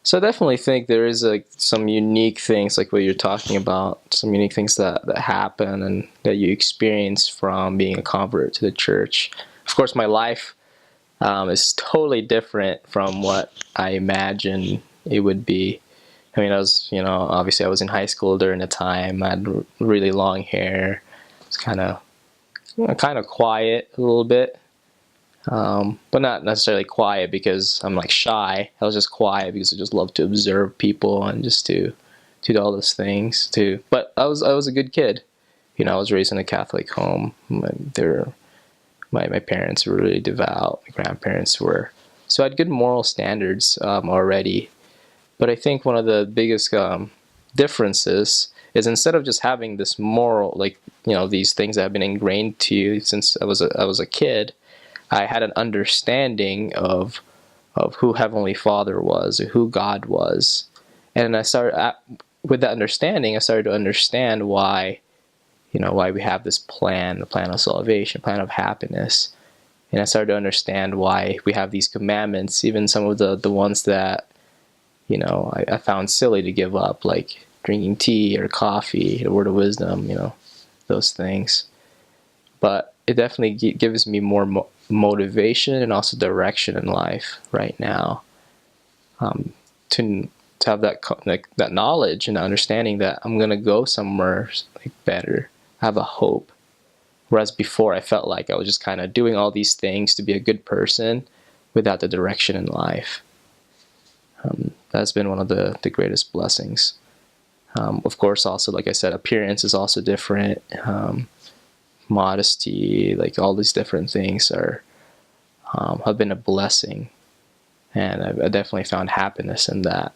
So I definitely think there is like some unique things like what you're talking about, some unique things that happen and that you experience from being a convert to the church. Of course, my life is totally different from what I imagine it would be. I mean, obviously I was in high school during the time. I had really long hair. It's kind of quiet a little bit. But not necessarily quiet because I'm like shy. I was just quiet because I just love to observe people and just to do all those things too. But I was a good kid. I was raised in a Catholic home. My parents were really devout. My grandparents were. So I had good moral standards already. But I think one of the biggest differences is instead of just having this moral, like, these things that have been ingrained to you since I was a kid, I had an understanding of who Heavenly Father was, or who God was. And with that understanding, I started to understand why we have this plan, the plan of salvation, plan of happiness. And I started to understand why we have these commandments, even some of the ones that, I found silly to give up, like drinking tea or coffee, the word of wisdom, those things. But it definitely gives me more motivation and also direction in life right now, to have that knowledge and understanding that I'm gonna go somewhere like better. I have a hope. Whereas before, I felt like I was just kind of doing all these things to be a good person without the direction in life. That's been one of the greatest blessings. Of course, also, like I said, appearance is also different. Modesty, like all these different things have been a blessing, and I definitely found happiness in that.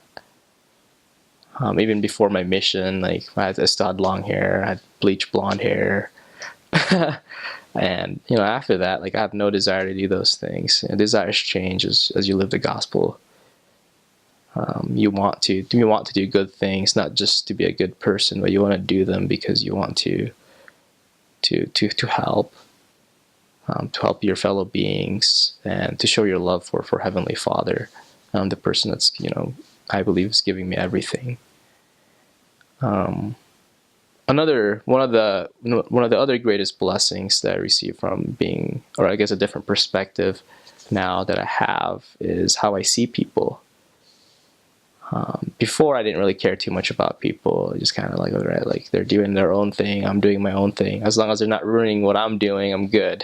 Even before my mission, like I still had long hair, I had bleached blonde hair, and after that, like I have no desire to do those things. Desires change as you live the gospel. You want to do good things, not just to be a good person, but you want to do them because you want to help. To help your fellow beings and to show your love for Heavenly Father, the person that's I believe is giving me everything. Another one of the other greatest blessings that I receive from being, or I guess a different perspective now that I have, is how I see people. Before, I didn't really care too much about people. I just kind of like, all right, like they're doing their own thing, I'm doing my own thing. As long as they're not ruining what I'm doing, I'm good.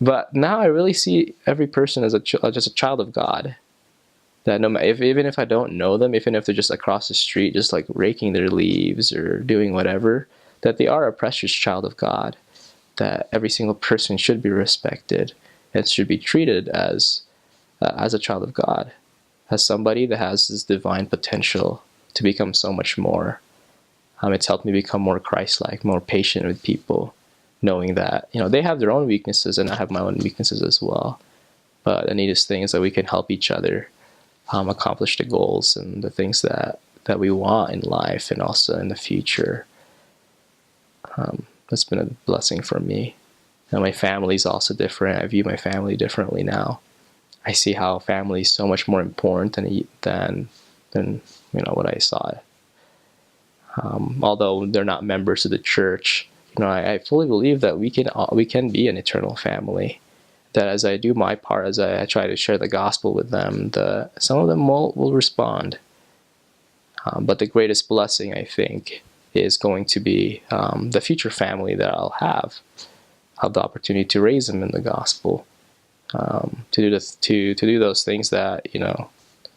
But now I really see every person as just a child of God. That no matter, even if I don't know them, even if they're just across the street, just like raking their leaves or doing whatever, that they are a precious child of God. That every single person should be respected and should be treated as a child of God, as somebody that has this divine potential to become so much more. It's helped me become more Christ-like, more patient with people, knowing that they have their own weaknesses and I have my own weaknesses as well. But the neatest thing is that we can help each other accomplish the goals and the things that we want in life and also in the future. That's been a blessing for me. And my family is also different. I view my family differently now. I see how family is so much more important than what I saw. Although they're not members of the church, I fully believe that we can be an eternal family. That as I do my part, as I try to share the gospel with them, some of them will respond. But the greatest blessing, I think, is going to be the future family that I'll have the opportunity to raise them in the gospel. To do those things that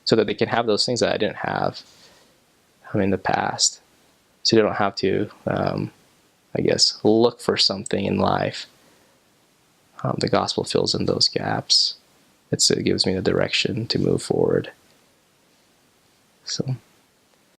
so that they can have those things that I didn't have in the past, so they don't have to I guess look for something in life. The gospel fills in those gaps. It gives me the direction to move forward. So